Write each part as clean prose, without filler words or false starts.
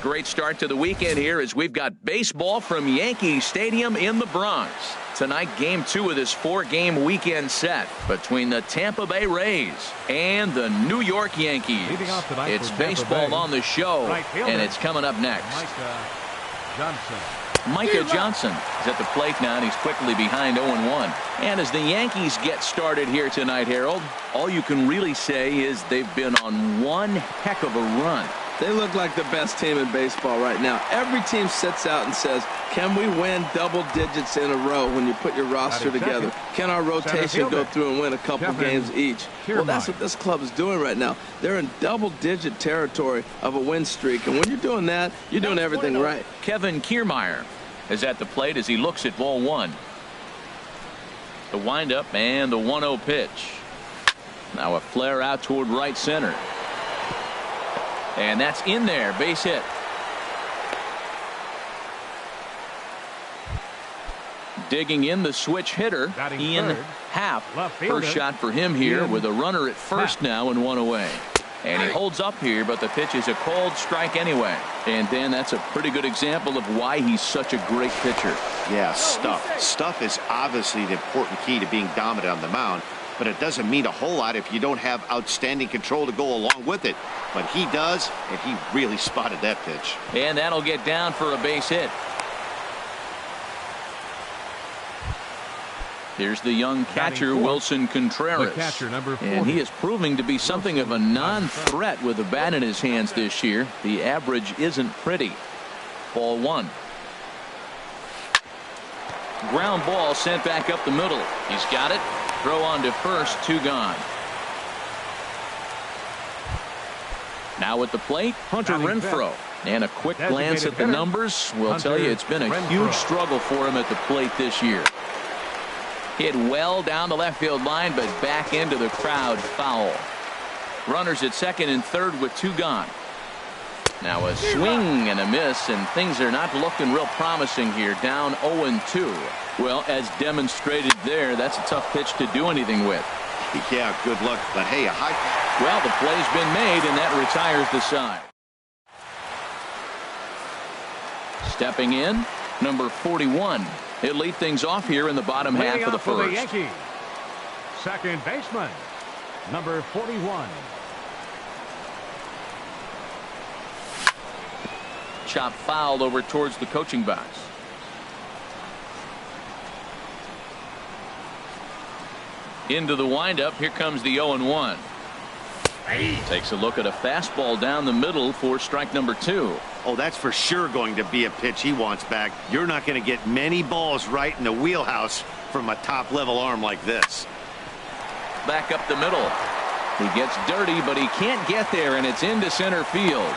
great start to the weekend here as we've got baseball from Yankee Stadium in the Bronx. Tonight, Game 2 of this 4-game weekend set between the Tampa Bay Rays and the New York Yankees. It's baseball on the show, and it's coming up next. Micah Johnson is at the plate now, and he's quickly behind 0-1. And as the Yankees get started here tonight, Harold, all you can really say is they've been on one heck of a run. They look like the best team in baseball right now. Every team sits out and says, can we win double digits in a row when you put your roster together? Can our rotation go through and win a couple games each? Well, that's what this club is doing right now. They're in double-digit territory of a win streak. And when you're doing that, you're doing everything right. Kevin Kiermaier is at the plate as he looks at ball one. The windup and the 1-0 pitch. Now a flare out toward right center. And that's in there, base hit. Digging in the switch hitter, Ian Happ. First shot for him here with a runner at first now and one away. And he holds up here, but the pitch is a called strike anyway. And Dan, that's a pretty good example of why he's such a great pitcher. Yeah, stuff. Stuff is obviously the important key to being dominant on the mound. But it doesn't mean a whole lot if you don't have outstanding control to go along with it. But he does, and he really spotted that pitch. And that'll get down for a base hit. Here's the young catcher, Wilson Contreras. And he is proving to be something of a non-threat with a bat in his hands this year. The average isn't pretty. Ball one. Ground ball sent back up the middle. He's got it. Throw on to first, 2 gone. Now at the plate, Hunter Renfroe. And a quick glance at the numbers will tell you it's been a huge struggle for him at the plate this year. Hit well down the left field line, but back into the crowd, foul. Runners at second and third with 2 gone. Now a swing and a miss, and things are not looking real promising here. Down 0-2. Well, as demonstrated there, that's a tough pitch to do anything with. Yeah, good luck. But hey, a high. Well, the play's been made, and that retires the side. Stepping in, number 41. He'll lead things off here in the bottom half of the first. The Yankees, second baseman, number 41. Chop fouled over towards the coaching box. Into the windup. Here comes the 0-1. Takes a look at a fastball down the middle for strike number 2. Oh, that's for sure going to be a pitch he wants back. You're not going to get many balls right in the wheelhouse from a top-level arm like this. Back up the middle. He gets dirty, but he can't get there, and it's into center field.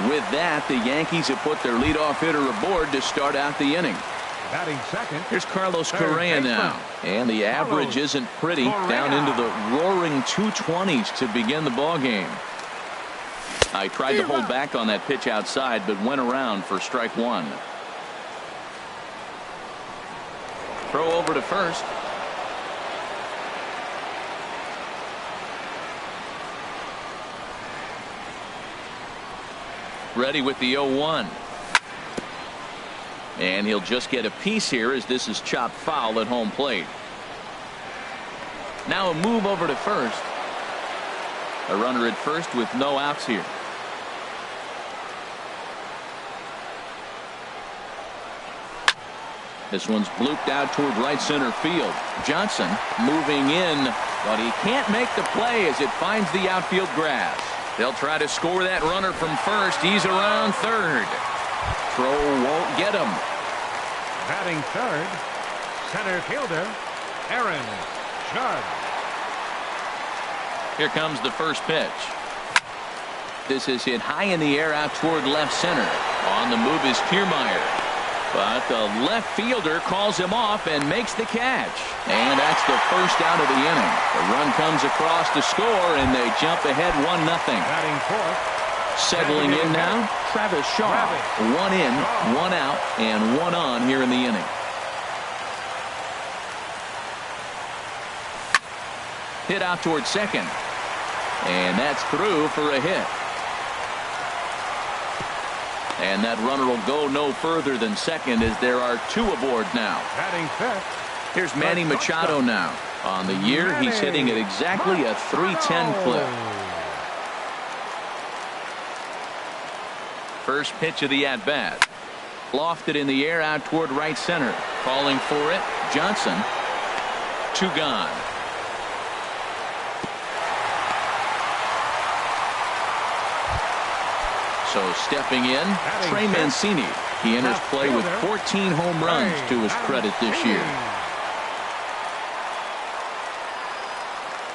With that, the Yankees have put their leadoff hitter aboard to start out the inning. Batting second. Here's Carlos Correa now. And the average isn't pretty. Down into the roaring 220s to begin the ball game. I tried to hold back on that pitch outside, but went around for strike 1. Throw over to first. Ready with the 0-1. And he'll just get a piece here as this is chopped foul at home plate. Now a move over to first. A runner at first with no outs here. This one's blooped out toward right center field. Johnson moving in, but he can't make the play as it finds the outfield grass. They'll try to score that runner from first. He's around third. Throw won't get him. Batting third, center fielder, Aaron Judge. Here comes the first pitch. This is hit high in the air out toward left center. On the move is Kiermaier. But the left fielder calls him off and makes the catch. And that's the first out of the inning. The run comes across to score, and they jump ahead 1-0. Batting fourth. Settling in now, Travis Shaw. 1 in, 1 out, and 1 on here in the inning. Hit out toward second. And that's through for a hit. And that runner will go no further than second as there are 2 aboard now. Batting fifth. Here's Manny Machado now. On the year, he's hitting at exactly a .310 clip. First pitch of the at-bat. Lofted in the air out toward right center. Calling for it, Johnson. 2 gone. So stepping in, Trey Mancini. He enters play with 14 home runs to his credit this year.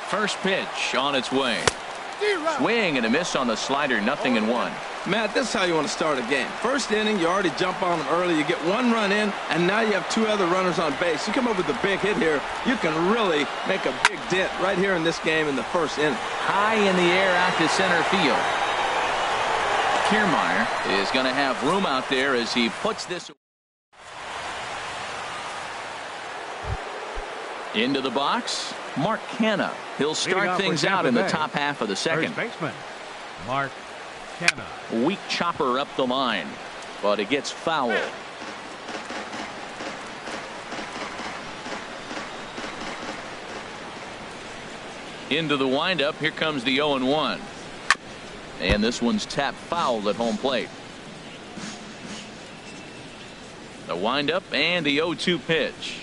First pitch on its way. Swing and a miss on the slider, 0-1. Matt, this is how you want to start a game. First inning, you already jump on them early. You get 1 run in, and now you have 2 other runners on base. You come up with a big hit here, you can really make a big dent right here in this game in the first inning. High in the air out to center field. Kiermaier is going to have room out there as he puts this into the box. Mark Canha. He'll start things out in the top half of the second. First baseman, Mark Canha. Weak chopper up the line, but it gets foul. Into the windup. Here comes the 0-1. And this one's tapped foul at home plate. The windup and the 0-2 pitch.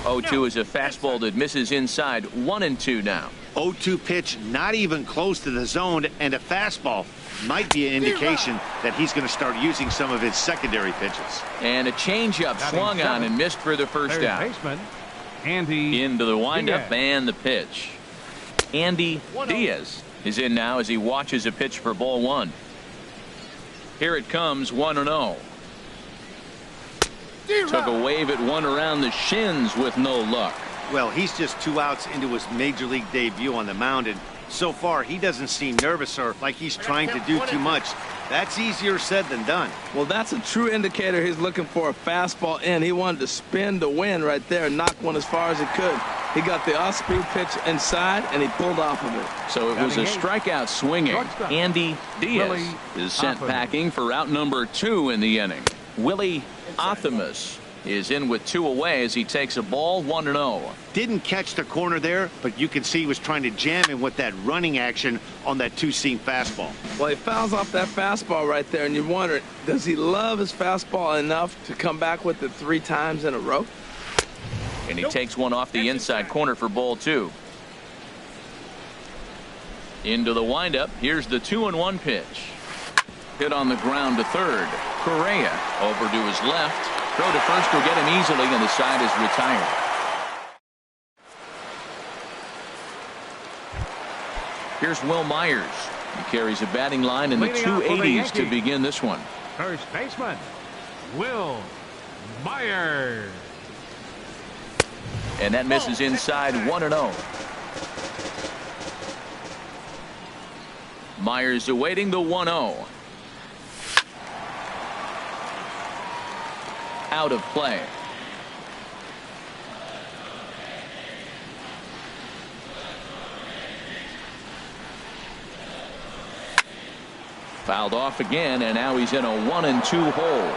0-2 is a fastball that misses inside. 1-2 now. 0-2 pitch, not even close to the zone, and a fastball might be an indication that he's going to start using some of his secondary pitches. And a changeup swung on and missed for the first out. Baseman, Andy into the windup Diaz. and the pitch. Andy Diaz is in now as he watches a pitch for ball 1. Here it comes, 1-0. Took a wave at one around the shins with no luck. Well, he's just 2 outs into his major league debut on the mound, and so far he doesn't seem nervous or like he's trying to do too much. That's easier said than done. Well, that's a true indicator he's looking for a fastball in. He wanted to spin the wind right there and knock one as far as he could. He got the off-speed pitch inside, and he pulled off of it. So it was a strikeout swinging. Andy Diaz is sent packing for out number 2 in the inning. Willie Athamas is in with 2 away as he takes a ball, 1-0. Didn't catch the corner there, but you can see he was trying to jam him with that running action on that 2-seam fastball. Well, he fouls off that fastball right there, and you wonder, does he love his fastball enough to come back with it 3 times in a row? And he takes one off the inside corner for ball 2. Into the windup. Here's the 2-1 pitch. Hit on the ground to third. Correa over to his left. Throw to first will get him easily, and the side is retired. Here's Will Myers. He carries a batting line in the 280s to begin this one. First baseman, Will Myers. And that misses inside, 1-0. Myers awaiting the 1-0. Out of play. Fouled off again, and now he's in a 1-2 hole.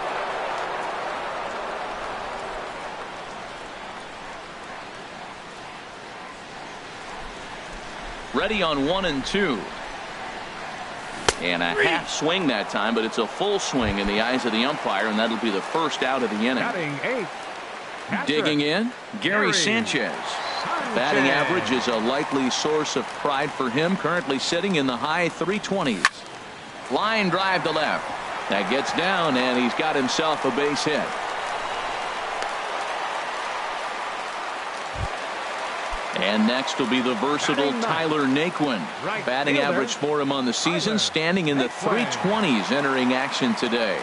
Ready on 1-2. And a half swing that time, but it's a full swing in the eyes of the umpire, and that'll be the first out of the inning. Batting 8. Digging in, Gary Sanchez. Batting average is a likely source of pride for him, currently sitting in the high 320s. Line drive to left. That gets down, and he's got himself a base hit. And next will be the versatile Tyler Naquin. Batting average for him on the season, standing in the 320s entering action today.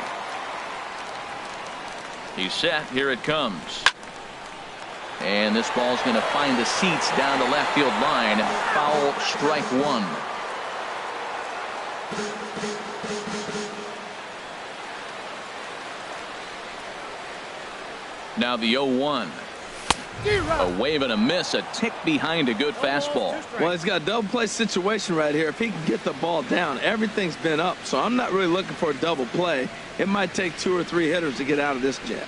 He's set. Here it comes. And this ball's going to find the seats down the left field line. Foul, strike 1. Now the 0-1. A wave and a miss, a tick behind a good fastball. Well, he's got a double play situation right here. If he can get the ball down, everything's been up. So I'm not really looking for a double play. It might take 2 or 3 hitters to get out of this jam.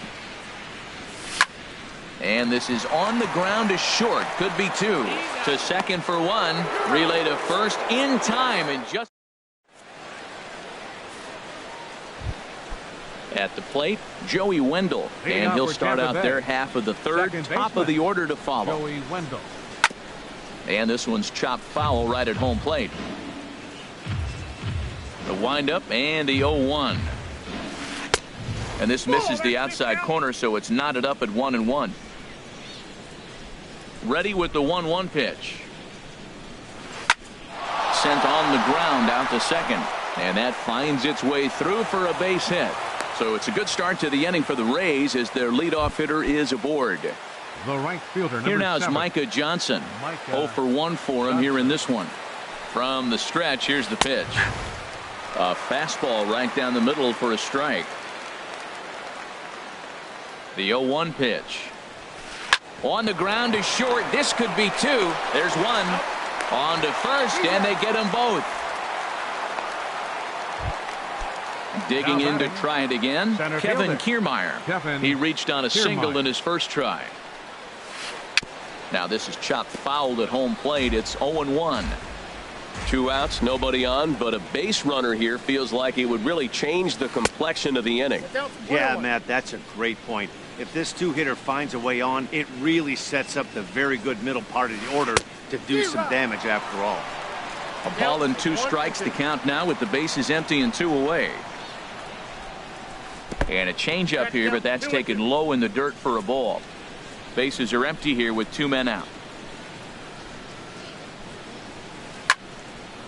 And this is on the ground to short. Could be 2. To second for 1. Relay to first in time. And just at the plate, Joey Wendell. And he'll start out their half of the third. Top of the order to follow. Joey Wendell. And this one's chopped foul right at home plate. The windup and the 0-1. And this misses the outside corner, so it's knotted up at 1-1. Ready with the 1-1 pitch. Sent on the ground out to second. And that finds its way through for a base hit. So it's a good start to the inning for the Rays as their leadoff hitter is aboard. The right fielder. Here now is 7. Micah Johnson. 0 for 1 for him here in this one. From the stretch, here's the pitch. A fastball right down the middle for a strike. The 0-1 pitch. On the ground to short. This could be 2. There's 1. On to first, and they get them both. Digging in to try it again, Kevin Kiermaier. He reached on a single in his first try. Now this is chopped foul at home plate. It's 0-1. 2 outs, nobody on, but a base runner here feels like it would really change the complexion of the inning. Yeah, Matt, that's a great point. If this 2-hitter finds a way on, it really sets up the very good middle part of the order to do some damage after all. A ball and 2 strikes to count now with the bases empty and 2 away. And a changeup here, but that's taken low in the dirt for a ball. Bases are empty here with 2 men out.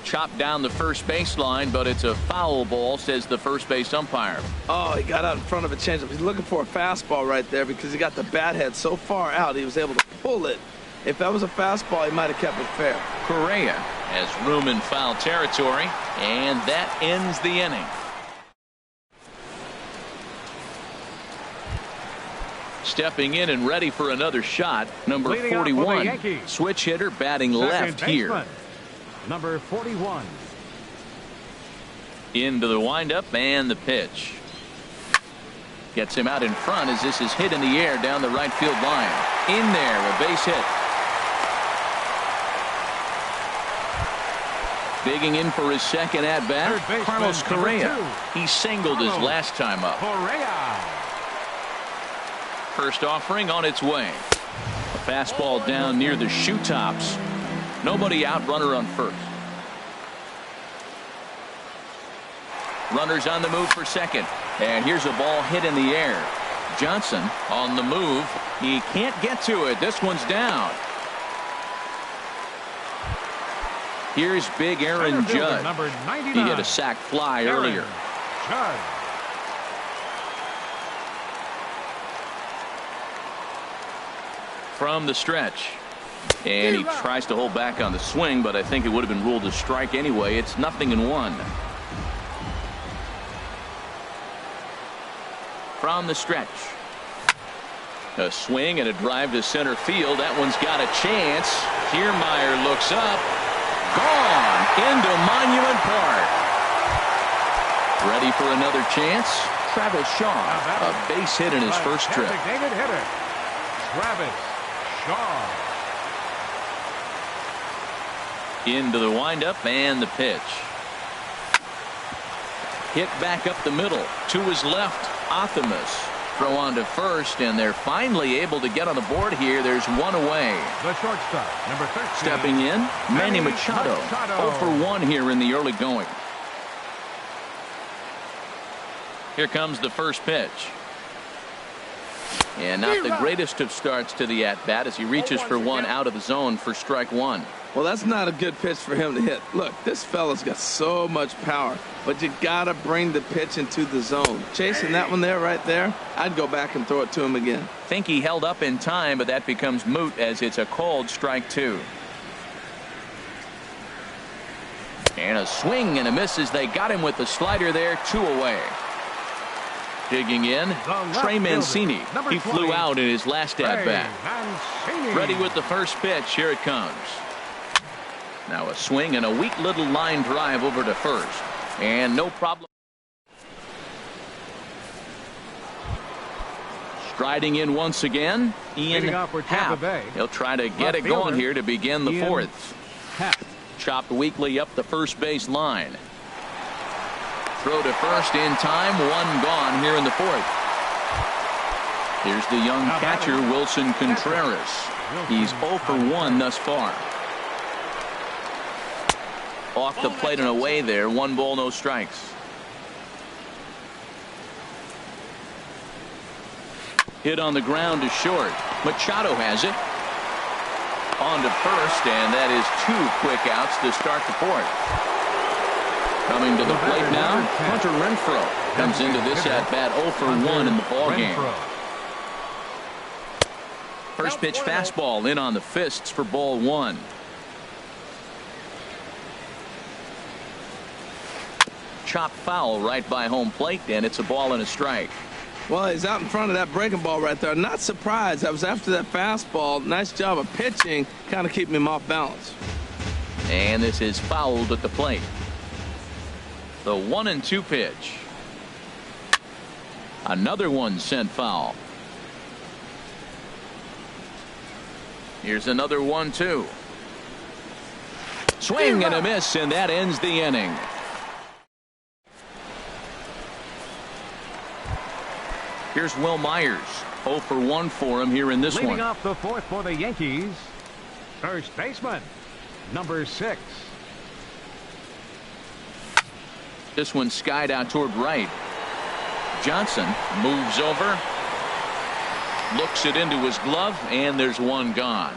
Chopped down the first baseline, but it's a foul ball, says the first base umpire. Oh, he got out in front of a changeup. He's looking for a fastball right there because he got the bat head so far out he was able to pull it. If that was a fastball, he might have kept it fair. Correa has room in foul territory, and that ends the inning. Stepping in and ready for another shot, number 41. Switch hitter batting left here. Number 41. Into the windup and the pitch. Gets him out in front as this is hit in the air down the right field line. In there, a base hit. Digging in for his second at bat, Carlos Correa. He singled his last time up. Correa. First offering on its way. A fastball down near the shoe tops. Nobody out, runner on first. Runners on the move for second. And here's a ball hit in the air. Johnson on the move. He can't get to it. This one's down. Here's big Aaron Judd. He hit a sac fly earlier. Judd. From the stretch. And he tries to hold back on the swing, but I think it would have been ruled a strike anyway. It's 0-1. From the stretch. A swing and a drive to center field. That one's got a chance. Kiermaier looks up. Gone into Monument Park. Ready for another chance? Travis Shaw, a base hit in his first trip. Designated hitter, Travis Shaw. Into the windup and the pitch. Hit back up the middle. To his left, Athamas. Throw on to first, and they're finally able to get on the board here. There's 1 away. The shortstop, number 13. Stepping in, Manny Machado. 0 for 1 here in the early going. Here comes the first pitch. And not the greatest of starts to the at-bat as he reaches for one out of the zone for strike 1. Well, that's not a good pitch for him to hit. Look, this fella's got so much power, but you got to bring the pitch into the zone. Chasing that one there, right there, I'd go back and throw it to him again. Think he held up in time, but that becomes moot as it's a called strike 2. And a swing and a miss as they got him with the slider there, 2 away. Digging in, Trey Mancini. He flew out in his last at-bat. Ready with the first pitch. Here it comes. Now a swing and a weak little line drive over to first. And no problem. Striding in once again, Ian Happ. He'll try to get it going here to begin the fourth. Chopped weakly up the first base line. Throw to first in time. One gone here in the fourth. Here's the young catcher, Wilson Contreras. He's 0 for 1 thus far. Off the plate and away there. 1 ball, no strikes. Hit on the ground to short. Machado has it. On to first, and that is 2 quick outs to start the fourth. Coming to the plate now, Hunter Renfroe comes into this at-bat 0 for 1 in the ballgame. First pitch fastball in on the fists for ball 1. Chopped foul right by home plate, and it's a ball and a strike. Well, he's out in front of that breaking ball right there. Not surprised. I was after that fastball. Nice job of pitching, kind of keeping him off balance. And this is fouled at the plate. The 1-2 pitch. Another one sent foul. Here's another 1-2. Swing and a miss, and that ends the inning. Here's Will Myers. 0 for 1 for him here in this one. Leading off the fourth for the Yankees, first baseman, number 6. This one skied out toward right. Johnson moves over, looks it into his glove, and there's one gone.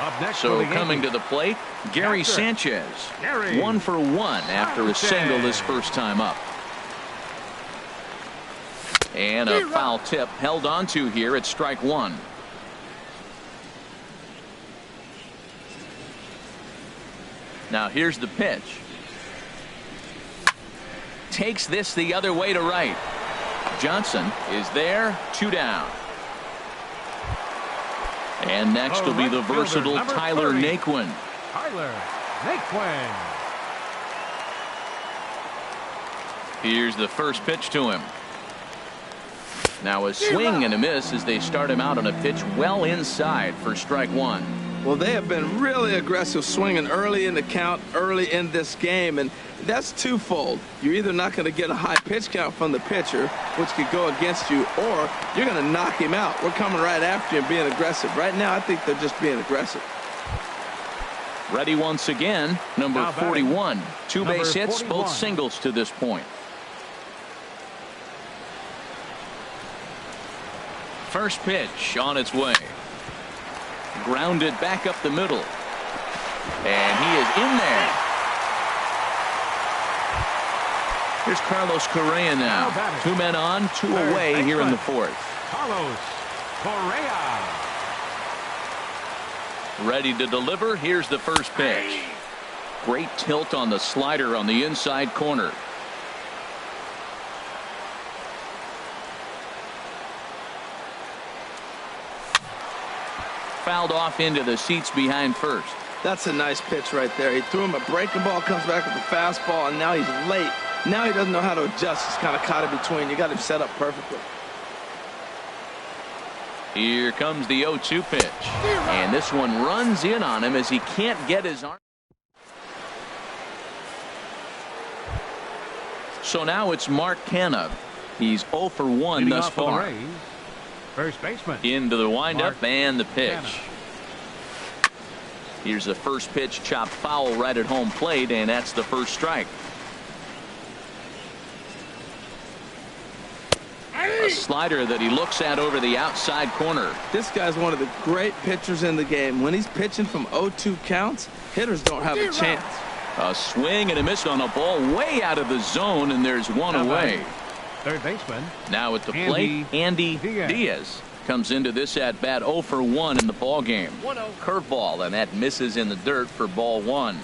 Up next so coming to the plate, Gary Sanchez. 1 for 1 after a single his first time up. And a foul tip held onto here at strike 1. Now here's the pitch. Takes this the other way to right. Johnson is there, 2 down. And next will be the versatile Tyler Naquin. Here's the first pitch to him. Now a swing and a miss as they start him out on a pitch well inside for strike 1. Well, they have been really aggressive swinging early in the count, early in this game, and that's twofold. You're either not going to get a high pitch count from the pitcher, which could go against you, or you're going to knock him out. We're coming right after you and being aggressive. Right now, I think they're just being aggressive. Ready once again, number 41. 2 base hits, both singles to this point. First pitch on its way. Grounded back up the middle. And he is in there. Here's Carlos Correa now. 2 men on, 2 away here in the fourth. Carlos Correa. Ready to deliver. Here's the first pitch. Great tilt on the slider on the inside corner. Fouled off into the seats behind first. That's a nice pitch right there. He threw him a breaking ball, comes back with the fastball, and now he's late. Now he doesn't know how to adjust. He's kind of caught in between. You got him set up perfectly. Here comes the 0-2 pitch. And this one runs in on him as he can't get his arm. So now it's Mark Canha. He's 0 for 1 thus far. First baseman. Into the windup and the pitch. Here's the first pitch, chopped foul right at home plate, and that's the first strike. A slider that he looks at over the outside corner. This guy's one of the great pitchers in the game. When he's pitching from 0-2 counts, hitters don't have a chance. A swing and a miss on a ball way out of the zone, and there's one away. Third baseman. Now at the plate, Andy Diaz comes into this at bat 0 for 1 in the ball game. Curveball, and that misses in the dirt for ball 1.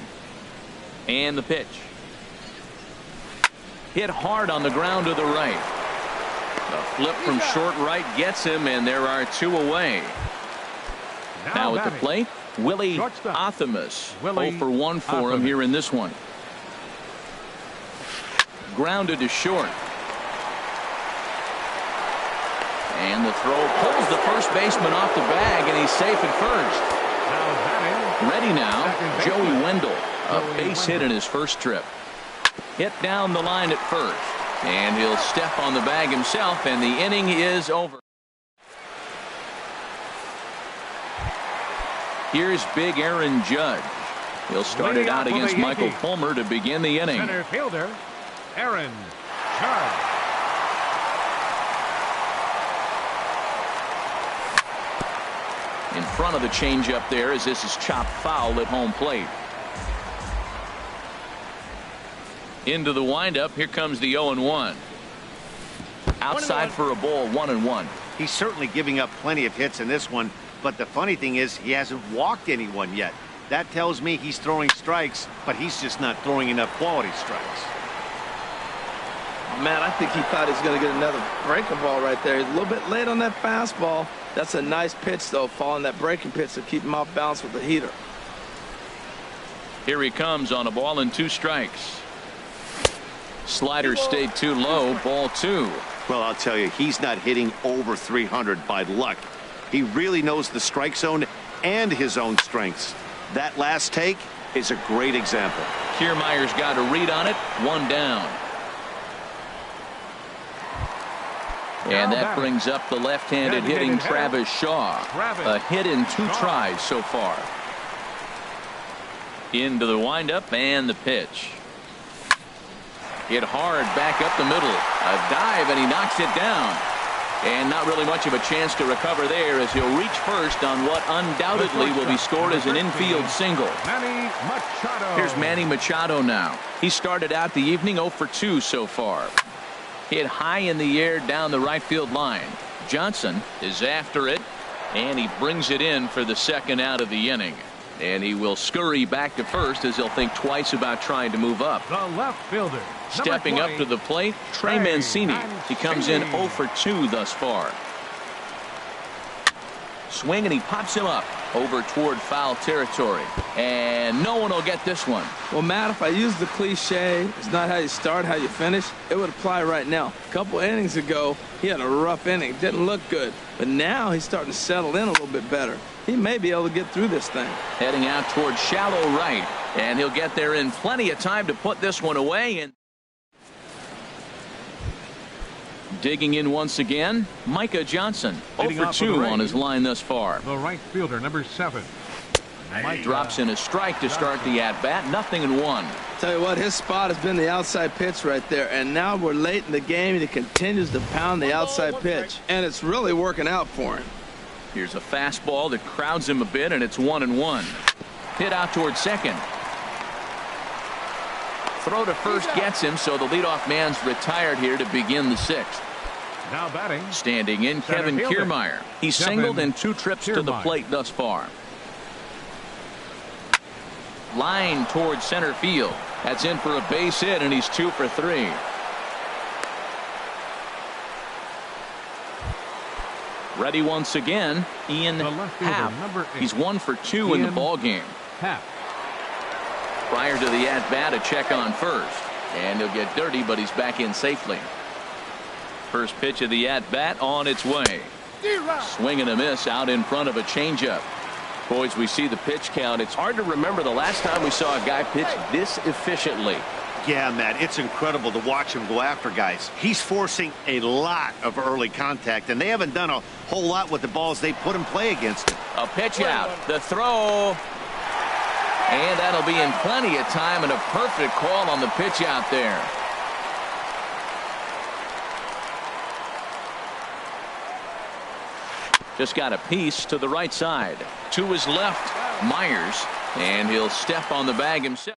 And the pitch. Hit hard on the ground to the right. A flip from short right gets him, and there are 2 away. Now at the plate, Willie Athamas. 0 for 1 for him here in this one. Grounded to short. And the throw pulls the first baseman off the bag, and he's safe at first. Ready now, Joey Wendell. A base hit in his first trip. Hit down the line at first. And he'll step on the bag himself, and the inning is over. Here's big Aaron Judge. He'll start it out against Michael Fulmer to begin the inning. Center fielder, Aaron Judge. In front of the changeup there, as this is chopped foul at home plate. Into the windup. Here comes the 0-1. Outside for a ball, 1-1. He's certainly giving up plenty of hits in this one, but the funny thing is he hasn't walked anyone yet. That tells me he's throwing strikes, but he's just not throwing enough quality strikes. Man, I think he thought he was going to get another breaking ball right there. He's a little bit late on that fastball. That's a nice pitch, though, following that breaking pitch to keep him off balance with the heater. Here he comes on a ball and 2 strikes. Slider stayed too low, ball 2. Well, I'll tell you, he's not hitting over 300 by luck. He really knows the strike zone and his own strengths. That last take is a great example. Kiermaier's got a read on it, 1 down. And that brings up the left-handed hitting Travis Shaw. A hit in 2 tries so far. Into the windup and the pitch. Hit hard back up the middle. A dive, and he knocks it down. And not really much of a chance to recover there, as he'll reach first on what undoubtedly will be scored as an infield single. Manny Machado. Here's Manny Machado now. He started out the evening 0 for 2 so far. Hit high in the air down the right field line. Johnson is after it, and he brings it in for the second out of the inning. And he will scurry back to first, as he'll think twice about trying to move up. The left fielder. Stepping up to the plate, Trey Mancini. He comes in 0 for 2 thus far. Swing, and he pops him up over toward foul territory. And no one will get this one. Well, Matt, if I use the cliche, it's not how you start, how you finish, it would apply right now. A couple innings ago, he had a rough inning. Didn't look good. But now he's starting to settle in a little bit better. He may be able to get through this thing. Heading out toward shallow right. And he'll get there in plenty of time to put this one away. And digging in once again, Micah Johnson. 0 for 2 on his line thus far. The right fielder, number 7. Drops in a strike to start the at-bat. 0-1. Tell you what, his spot has been the outside pitch right there. And now we're late in the game, and he continues to pound the outside pitch. And it's really working out for him. Here's a fastball that crowds him a bit, and it's 1-1. Hit out toward second. Throw to first gets him, so the leadoff man's retired here to begin the 6th. Now batting. Standing in, Kevin Kiermaier. He's singled in 2 trips to the plate thus far. Line towards center field. That's in for a base hit, and he's 2 for 3. Ready once again, Ian Happ. He's 1 for 2 in the ball game. Prior to the at-bat, a check on first. And he'll get dirty, but he's back in safely. First pitch of the at-bat on its way. Swing and a miss out in front of a changeup. Boys, we see the pitch count. It's hard to remember the last time we saw a guy pitch this efficiently. Yeah, Matt, it's incredible to watch him go after guys. He's forcing a lot of early contact, and they haven't done a whole lot with the balls they put in play against him. A pitch out. The throw. And that'll be in plenty of time, and a perfect call on the pitch out there. Just got a piece to the right side. To his left, Myers, and he'll step on the bag himself.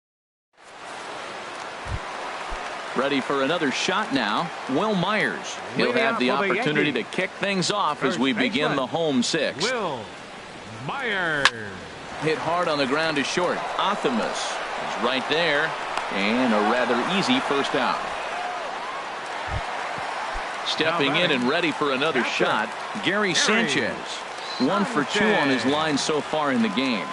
Ready for another shot now, Will Myers. He'll have the opportunity to kick things off as we begin the home 6th. Will Myers. Hit hard on the ground to short. Athamas is right there, and a rather easy first out. Stepping in and ready for another shot, Gary Sanchez. 1 for 2 on his line so far in the game.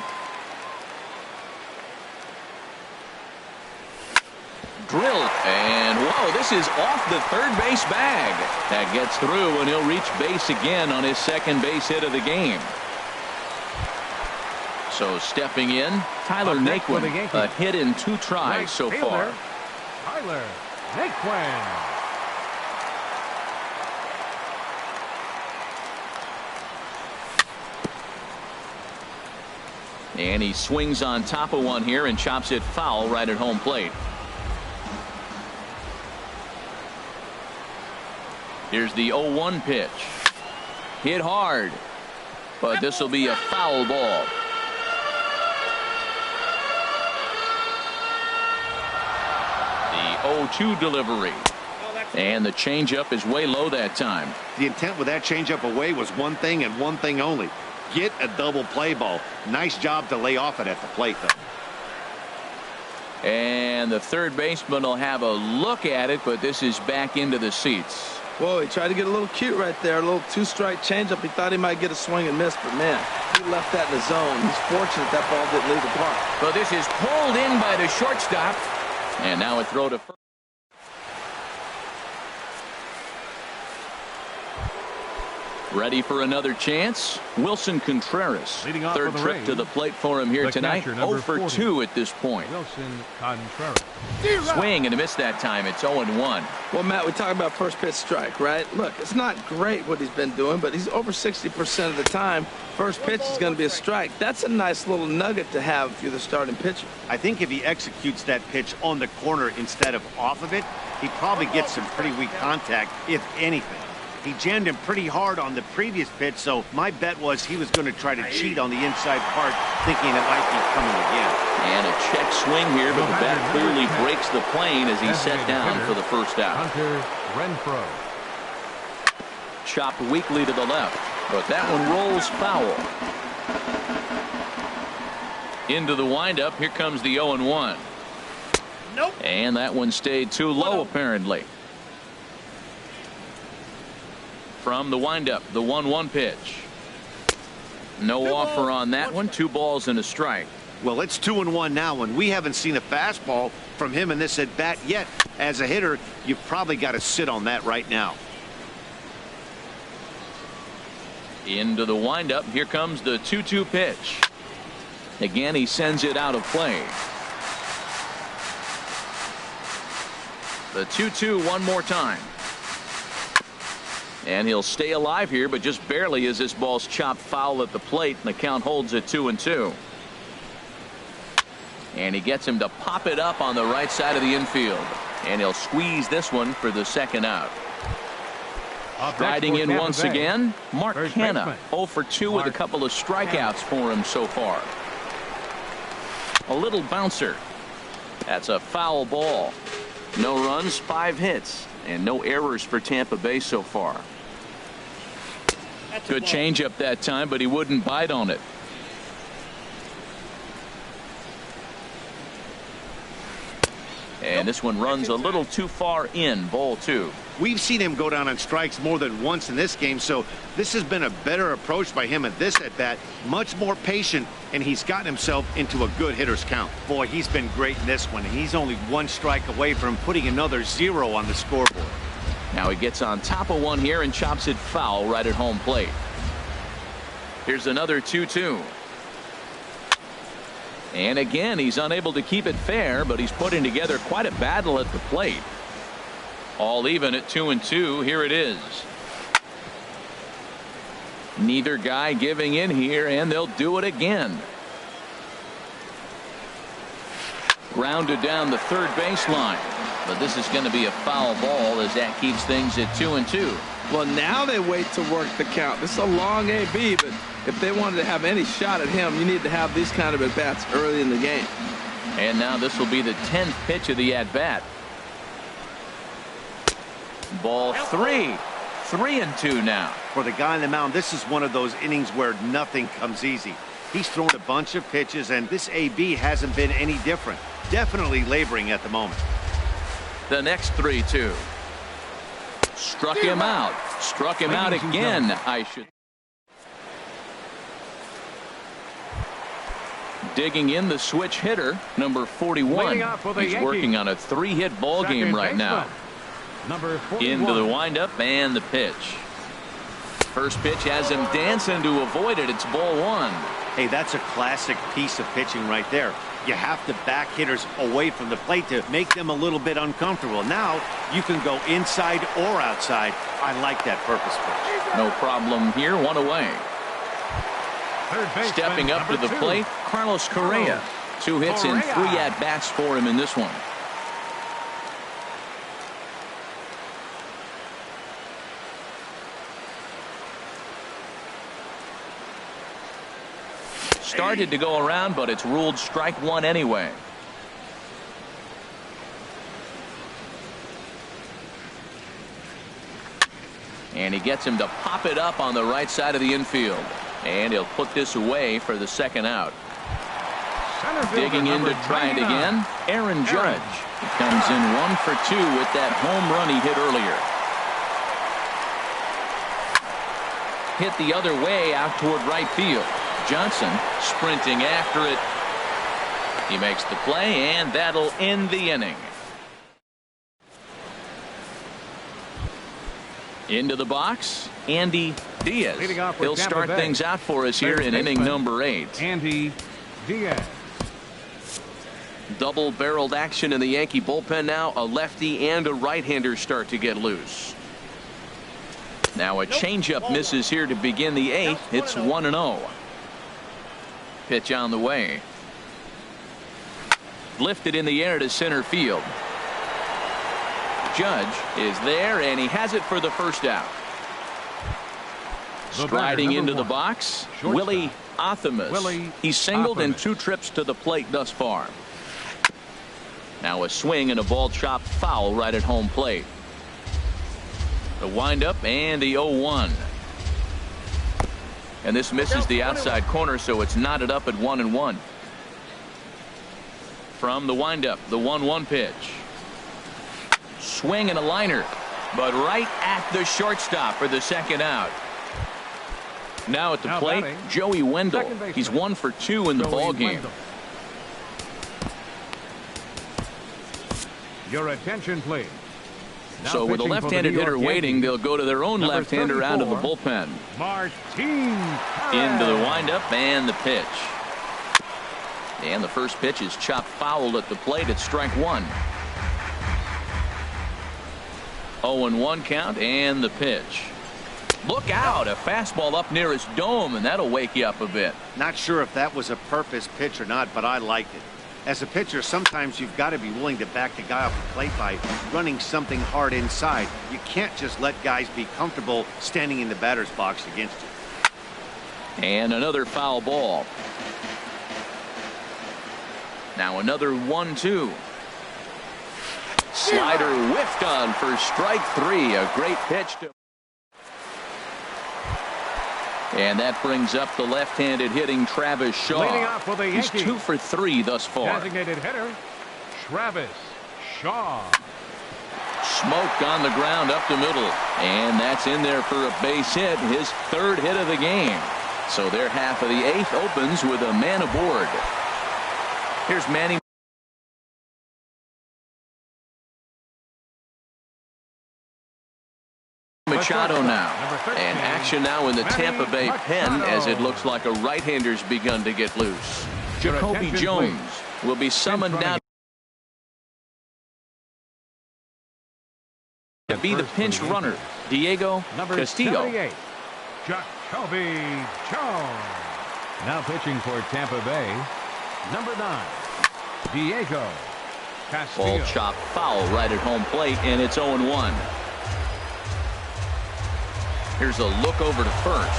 Drilled, and whoa, this is off the third base bag. That gets through, and he'll reach base again on his second base hit of the game. So stepping in, Tyler Naquin, a hit in 2 tries so far. Tyler Naquin. And he swings on top of one here and chops it foul right at home plate. Here's the 0-1 pitch. Hit hard, but this will be a foul ball. The 0-2 delivery. And the changeup is way low that time. The intent with that changeup away was one thing and one thing only. Get a double play ball. Nice job to lay off it at the plate, though. And the third baseman will have a look at it, but this is back into the seats. Whoa, he tried to get a little cute right there. A little 2-strike changeup. He thought he might get a swing and miss, but man, he left that in the zone. He's fortunate that ball didn't leave the park. But this is pulled in by the shortstop. And now a throw to first. Ready for another chance? Wilson Contreras. Third trip to the plate for him here tonight. 0 for 2 at this point. Wilson Contreras. Swing and a miss that time. It's 0-1. Well, Matt, we talk about first pitch strike, right? Look, it's not great what he's been doing, but he's over 60% of the time. First pitch is going to be a strike. That's a nice little nugget to have if you're the starting pitcher. I think if he executes that pitch on the corner instead of off of it, he probably gets some pretty weak contact, if anything. He jammed him pretty hard on the previous pitch, so my bet was he was going to try to cheat on the inside part, thinking it might be coming again. And a check swing here, but the bat clearly breaks the plane as he's set down for the first out. Hunter Renfroe. Chopped weakly to the left, but that one rolls foul. Into the windup, here comes the 0-1. Nope. And that one stayed too low, apparently. From the windup, the 1-1 pitch. No offer on that one. 2 balls and a strike. Well, it's 2-1 now, and we haven't seen a fastball from him in this at bat yet. As a hitter, you've probably got to sit on that right now. Into the windup, here comes the 2-2 pitch. Again, he sends it out of play. The 2-2 one more time. And he'll stay alive here, but just barely as this ball's chopped foul at the plate, and the count holds at 2-2. And he gets him to pop it up on the right side of the infield. And he'll squeeze this one for the second out. Riding in once again, Mark Canha. 0 for 2 with a couple of strikeouts for him so far. A little bouncer. That's a foul ball. No runs, 5 hits, and no errors for Tampa Bay so far. Good changeup that time, but he wouldn't bite on it. And this one runs a little too far in, ball 2. We've seen him go down on strikes more than once in this game, so this has been a better approach by him at this at-bat. Much more patient, and he's gotten himself into a good hitter's count. Boy, he's been great in this one, and he's only 1 strike away from putting another 0 on the scoreboard. Now he gets on top of one here and chops it foul right at home plate. Here's another 2-2. And again, he's unable to keep it fair, but he's putting together quite a battle at the plate. All even at 2-2. Here it is. Neither guy giving in here, and they'll do it again. Grounded down the third baseline. But this is going to be a foul ball as that keeps things at 2-2. Well, now they wait to work the count. This is a long AB, but if they wanted to have any shot at him, you need to have these kind of at-bats early in the game. And now this will be the 10th pitch of the at-bat. Ball 3. 3-2 now. For the guy on the mound, this is one of those innings where nothing comes easy. He's thrown a bunch of pitches, and this AB hasn't been any different. Definitely laboring at the moment. The next 3-2. Struck him out. Struck him out again, I should. Digging in the switch hitter, number 41. He's working on a 3-hit ball game right now. Number 41. Into the windup and the pitch. First pitch has him dancing to avoid it. It's ball 1. Hey, that's a classic piece of pitching right there. You have to back hitters away from the plate to make them a little bit uncomfortable. Now you can go inside or outside. I like that purpose pitch. No problem here. 1 away. Stepping up to the plate, Carlos Correa. 2 hits and 3 at-bats for him in this one. Started to go around, but it's ruled strike 1 anyway. And he gets him to pop it up on the right side of the infield. And he'll put this away for the second out. Digging in to try it again, Aaron Judge. He comes in 1 for 2 with that home run he hit earlier. Hit the other way out toward right field. Johnson sprinting after it. He makes the play, and that'll end the inning. Into the box, Andy Diaz. He'll start things out for us here in inning number 8. Andy Diaz. Double-barreled action in the Yankee bullpen now. A lefty and a right-hander start to get loose. Now a changeup misses here to begin the 8th. It's 1-0. Pitch on the way. Lifted in the air to center field. Judge is there, and he has it for the first out. Striding into the box, Willie Athamas. He's singled in 2 trips to the plate thus far. Now a swing and a ball chopped foul right at home plate. The windup and the 0-1. And this misses the outside corner, so it's knotted up at 1-1. From the windup, the 1-1 pitch. Swing and a liner, but right at the shortstop for the second out. Now at the plate, Joey Wendell. He's 1 for 2 in the ball game. Your attention, please. So with a left-handed hitter waiting, they'll go to their own left-hander out of the bullpen. Martin Into the windup and the pitch. And the first pitch is chopped foul at the plate at strike 1. 0-1 count and the pitch. Look out, a fastball up near his dome, and that'll wake you up a bit. Not sure if that was a purpose pitch or not, but I liked it. As a pitcher, sometimes you've got to be willing to back the guy off the plate by running something hard inside. You can't just let guys be comfortable standing in the batter's box against you. And another foul ball. Now another 1-2. Slider whiffed on for strike 3. A great pitch to. And that brings up the left-handed hitting Travis Shaw. He's 2 for 3 thus far. Designated hitter, Travis Shaw. Smoked on the ground up the middle. And that's in there for a base hit. His 3rd hit of the game. So their half of the 8th opens with a man aboard. Here's Manny Machado now. And action now in the Tampa Bay pen as it looks like a right-hander's begun to get loose. Jacoby Jones will be summoned down to be the pinch runner. Diego Castillo. Jacoby Jones. Now pitching for Tampa Bay, number 9, Diego Castillo. Ball chopped foul right at home plate, and it's 0-1. Here's a look over to first.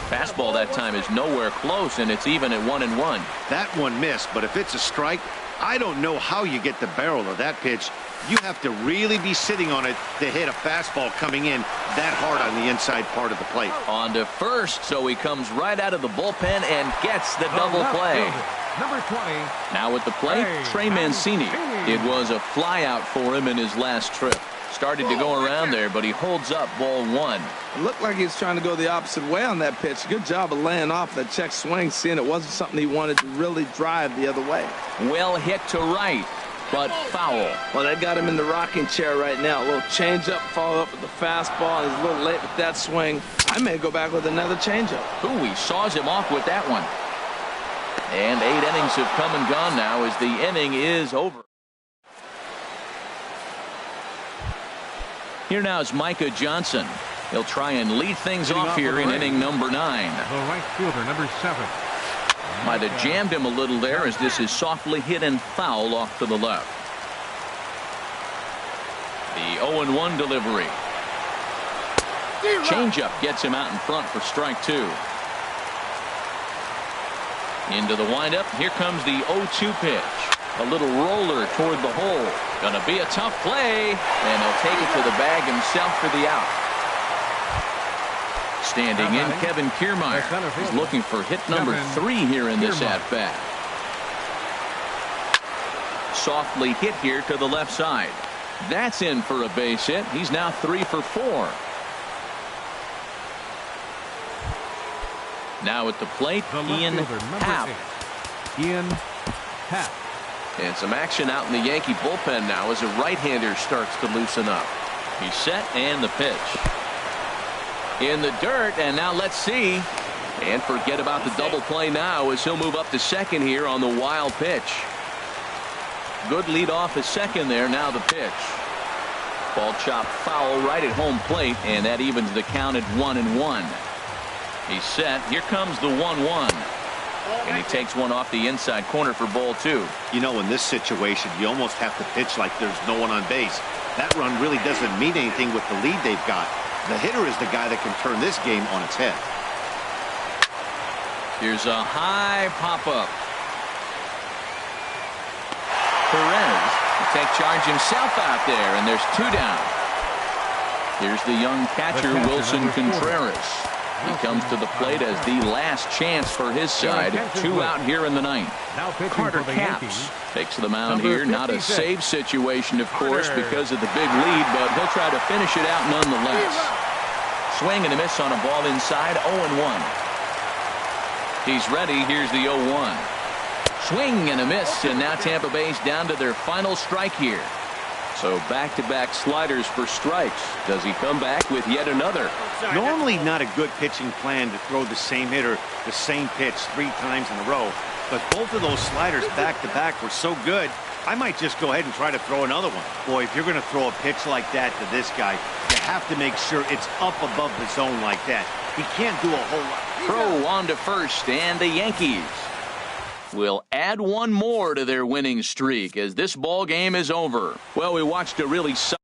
Fastball that time is nowhere close, and it's even at 1-1. That one missed, but if it's a strike, I don't know how you get the barrel of that pitch You have to really be sitting on it to hit a fastball coming in that hard on the inside part of the plate. On to first, so he comes right out of the bullpen and gets the double play. Number 20. Now at the plate, Trey Mancini. It was a flyout for him in his last trip. Started to go around there, but he holds up ball 1. It looked like he was trying to go the opposite way on that pitch. Good job of laying off that check swing, seeing it wasn't something he wanted to really drive the other way. Well hit to right, but foul. Well, that got him in the rocking chair right now. A little changeup, follow up with the fastball, and he's a little late with that swing. I may go back with another changeup. Ooh, he saws him off with that one. And 8 innings have come and gone now as the inning is over. Here now is Micah Johnson. He'll try and lead things off here in inning number 9. The right fielder, number 7. Might have jammed him a little there as this is softly hit and foul off to the left. The 0-1 delivery. Changeup gets him out in front for strike 2. Into the windup. Here comes the 0-2 pitch. A little roller toward the hole. Gonna be a tough play, and he'll take it to the bag himself for the out. Standing in, Kevin Kiermaier. He's looking for hit number 3 here in this at-bat. Softly hit here to the left side. That's in for a base hit. He's now 3 for 4. Now at the plate, Ian Happ. Ian Happ. And some action out in the Yankee bullpen now as a right-hander starts to loosen up. He's set, and the pitch. In the dirt, and now let's see. And forget about the double play now as he'll move up to second here on the wild pitch. Good lead off at second there. Now the pitch. Ball chopped foul right at home plate, and that evens the count at 1-1. He's set. Here comes the 1-1. And he takes one off the inside corner for ball 2. You know, in this situation, you almost have to pitch like there's no one on base. That run really doesn't mean anything with the lead they've got. The hitter is the guy that can turn this game on its head. Here's a high pop-up. Perez will take charge himself out there, and there's 2 down. Here's the young catcher, Wilson Contreras. He comes to the plate as the last chance for his side. 2 out here in the 9th. Carter Capps takes the mound here. Not a save situation, of course, because of the big lead, but he'll try to finish it out nonetheless. Swing and a miss on a ball inside. 0-1. He's ready. Here's the 0-1. Swing and a miss, and now Tampa Bay's down to their final strike here. So back-to-back sliders for strikes. Does he come back with yet another? Normally not a good pitching plan to throw the same hitter the same pitch 3 times in a row. But both of those sliders back-to-back were so good, I might just go ahead and try to throw another one. Boy, if you're going to throw a pitch like that to this guy, you have to make sure it's up above the zone like that. He can't do a whole lot. Throw on to first, and the Yankees will add 1 more to their winning streak as this ball game is over. Well, we watched a really solid